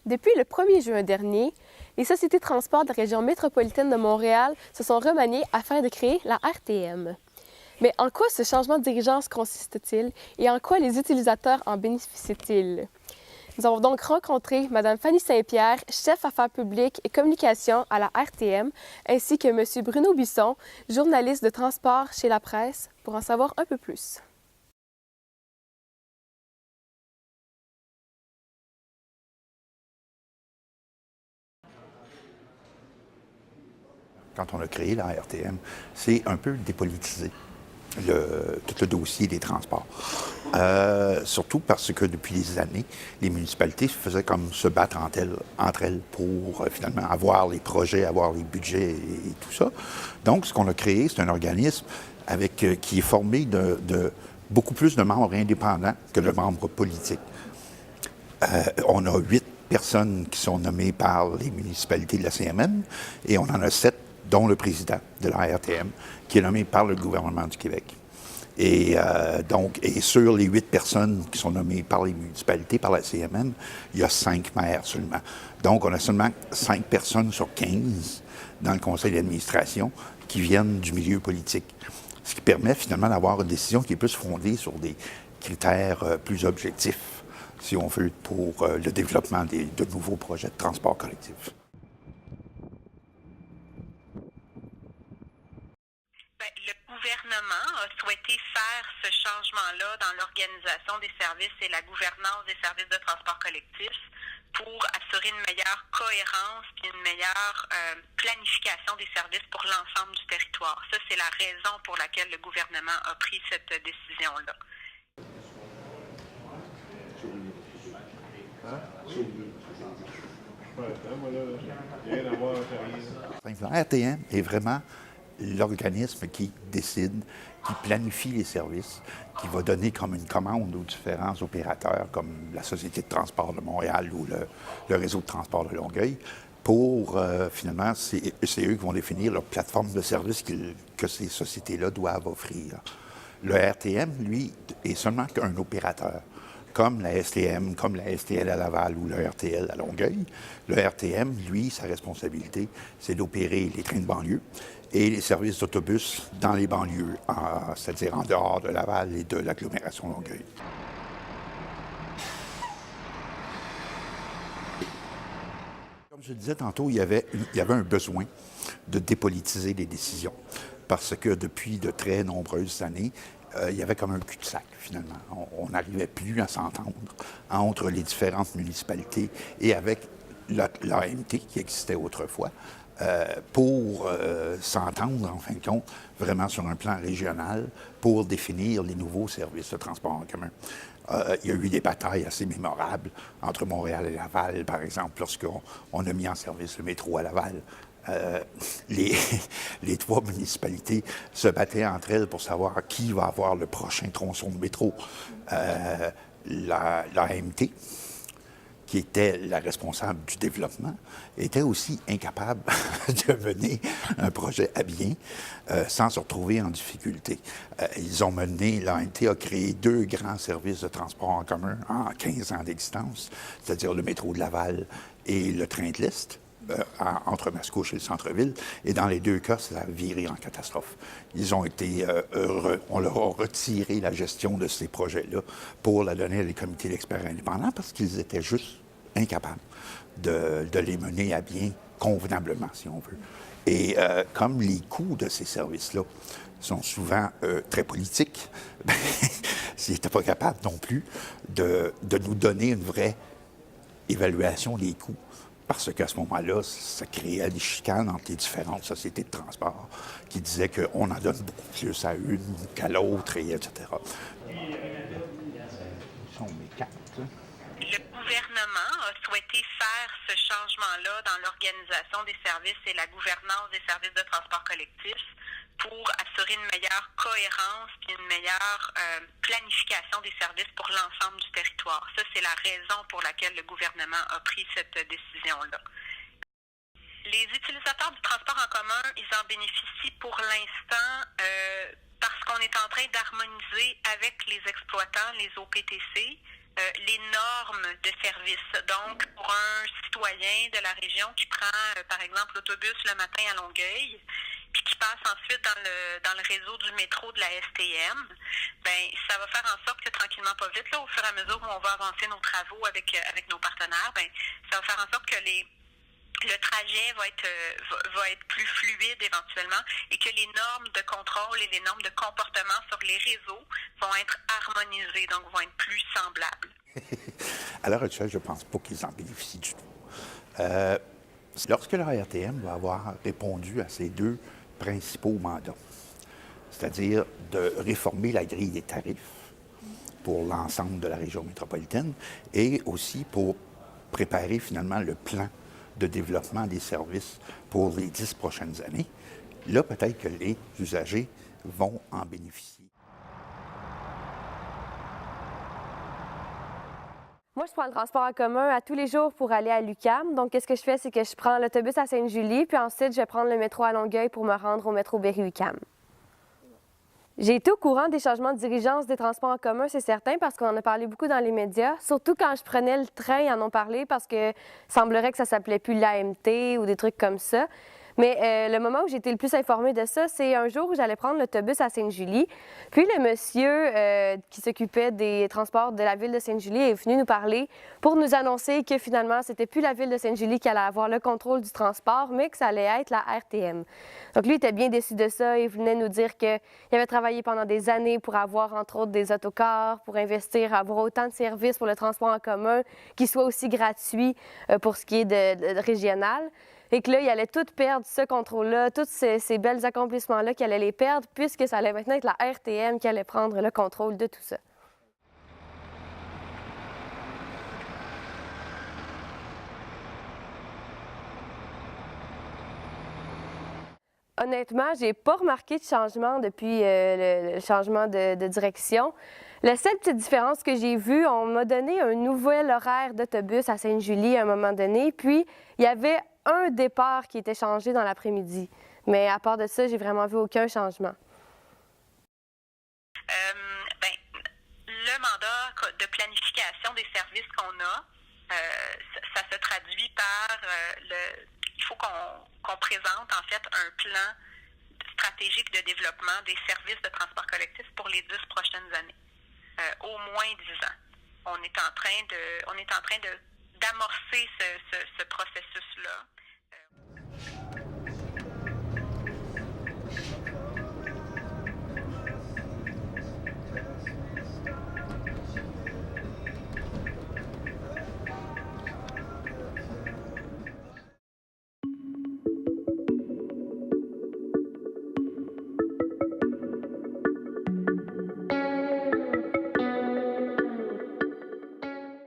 Depuis le 1er juin dernier, les sociétés de transport de la région métropolitaine de Montréal se sont remaniées afin de créer la RTM. Mais en quoi ce changement de dirigeance consiste-t-il et en quoi les utilisateurs en bénéficient-ils? Nous avons donc rencontré Mme Fanny Saint-Pierre, chef affaires publiques et communication à la RTM, ainsi que M. Bruno Bisson, journaliste de transport chez La Presse, pour en savoir un peu plus. Quand on a créé la RTM, c'est un peu dépolitisé, tout le dossier des transports. Surtout parce que depuis des années, les municipalités faisaient comme se battre entre elles pour finalement avoir les projets, avoir les budgets et tout ça. Donc, ce qu'on a créé, c'est un organisme qui est formé de beaucoup plus de membres indépendants que de membres politiques. On a 8 personnes qui sont nommées par les municipalités de la CMN et on en a 7 dont le président de la RTM, qui est nommé par le gouvernement du Québec. Et sur les 8 personnes qui sont nommées par les municipalités, par la CMN, il y a 5 maires seulement. Donc, on a seulement 5 personnes sur 15 dans le conseil d'administration qui viennent du milieu politique. Ce qui permet finalement d'avoir une décision qui est plus fondée sur des critères plus objectifs, si on veut, pour le développement de nouveaux projets de transport collectif. Le gouvernement a souhaité faire ce changement-là dans l'organisation des services et la gouvernance des services de transport collectif pour assurer une meilleure cohérence et une meilleure planification des services pour l'ensemble du territoire. Ça, c'est la raison pour laquelle le gouvernement a pris cette décision-là. La RTM est vraiment l'organisme qui décide, qui planifie les services, qui va donner comme une commande aux différents opérateurs, comme la Société de transport de Montréal ou le réseau de transport de Longueuil, pour finalement, c'est eux qui vont définir leur plateforme de services que ces sociétés-là doivent offrir. Le RTM, lui, est seulement qu'un opérateur. Comme la STM, comme la STL à Laval ou le RTL à Longueuil. Le RTM, lui, sa responsabilité, c'est d'opérer les trains de banlieue et les services d'autobus dans les banlieues, c'est-à-dire en dehors de Laval et de l'agglomération Longueuil. Comme je le disais tantôt, il y avait un besoin de dépolitiser les décisions parce que depuis de très nombreuses années, il y avait comme un cul-de-sac, finalement. On n'arrivait plus à s'entendre entre les différentes municipalités et avec l'AMT qui existait autrefois pour s'entendre, en fin de compte, vraiment sur un plan régional pour définir les nouveaux services de transport en commun. Il y a eu des batailles assez mémorables entre Montréal et Laval, par exemple, lorsqu'on a mis en service le métro à Laval. Les 3 municipalités se battaient entre elles pour savoir qui va avoir le prochain tronçon de métro. L'AMT, qui était la responsable du développement, était aussi incapable de mener un projet à bien sans se retrouver en difficulté. L'AMT a créé 2 grands services de transport en commun en 15 ans d'existence, c'est-à-dire le métro de Laval et le train de l'Est. Entre Mascouche et le centre-ville. Et dans les 2 cas, ça a viré en catastrophe. Ils ont été heureux. On leur a retiré la gestion de ces projets-là pour la donner à des comités d'experts indépendants parce qu'ils étaient juste incapables de les mener à bien convenablement, si on veut. Et comme les coûts de ces services-là sont souvent très politiques, ils n'étaient pas capables non plus de nous donner une vraie évaluation des coûts. Parce qu'à ce moment-là, ça créait des chicanes entre les différentes sociétés de transport qui disaient qu'on en donne beaucoup plus à une qu'à l'autre, et etc. Ce sont mes cartes. Le gouvernement a souhaité faire ce changement-là dans l'organisation des services et la gouvernance des services de transport collectif pour assurer une meilleure cohérence et une meilleure planification des services pour l'ensemble du territoire. Ça, c'est la raison pour laquelle le gouvernement a pris cette décision-là. Les utilisateurs du transport en commun, ils en bénéficient pour l'instant parce qu'on est en train d'harmoniser avec les exploitants, les OPTC, les normes de service. Donc, pour un citoyen de la région qui prend, par exemple, l'autobus le matin à Longueuil, puis qui passe ensuite dans le réseau du métro de la STM, ben ça va faire en sorte que tranquillement, pas vite, là, au fur et à mesure où on va avancer nos travaux avec nos partenaires, ben ça va faire en sorte que le trajet va être plus fluide éventuellement et que les normes de contrôle et les normes de comportement sur les réseaux vont être harmonisées, donc vont être plus semblables. À l'heure actuelle, je ne pense pas qu'ils en bénéficient du tout. Lorsque la RTM va avoir répondu à ces deux principaux mandats, c'est-à-dire de réformer la grille des tarifs pour l'ensemble de la région métropolitaine et aussi pour préparer finalement le plan de développement des services pour les 10 prochaines années, là, peut-être que les usagers vont en bénéficier. Moi, je prends le transport en commun à tous les jours pour aller à l'UQAM. Donc, qu'est-ce que je fais? C'est que je prends l'autobus à Sainte-Julie, puis ensuite, je vais prendre le métro à Longueuil pour me rendre au métro Berry-UQAM. J'ai été au courant des changements de dirigeance des transports en commun, c'est certain, parce qu'on en a parlé beaucoup dans les médias. Surtout quand je prenais le train, ils en ont parlé parce que semblerait que ça s'appelait plus l'AMT ou des trucs comme ça. Mais le moment où j'ai été le plus informée de ça, c'est un jour où j'allais prendre l'autobus à Sainte-Julie. Puis le monsieur qui s'occupait des transports de la ville de Sainte-Julie est venu nous parler pour nous annoncer que finalement, c'était plus la ville de Sainte-Julie qui allait avoir le contrôle du transport, mais que ça allait être la RTM. Donc lui était bien déçu de ça. Il venait nous dire qu'il avait travaillé pendant des années pour avoir, entre autres, des autocars, pour investir, avoir autant de services pour le transport en commun, qui soit aussi gratuit pour ce qui est de régional. Et que là, il allait tout perdre, ce contrôle-là, tous ces belles accomplissements-là, qu'il allait les perdre, puisque ça allait maintenant être la RTM qui allait prendre le contrôle de tout ça. Honnêtement, j'ai pas remarqué de changement depuis le changement de direction. La seule petite différence que j'ai vue, on m'a donné un nouvel horaire d'autobus à Sainte-Julie à un moment donné, puis il y avait un départ qui était changé dans l'après-midi. Mais à part de ça, j'ai vraiment vu aucun changement. Le mandat de planification des services qu'on a, ça se traduit par il faut qu'on présente en fait un plan stratégique de développement des services de transport collectif pour les 10 prochaines années. Au moins 10 ans. On est en train d'amorcer ce processus-là.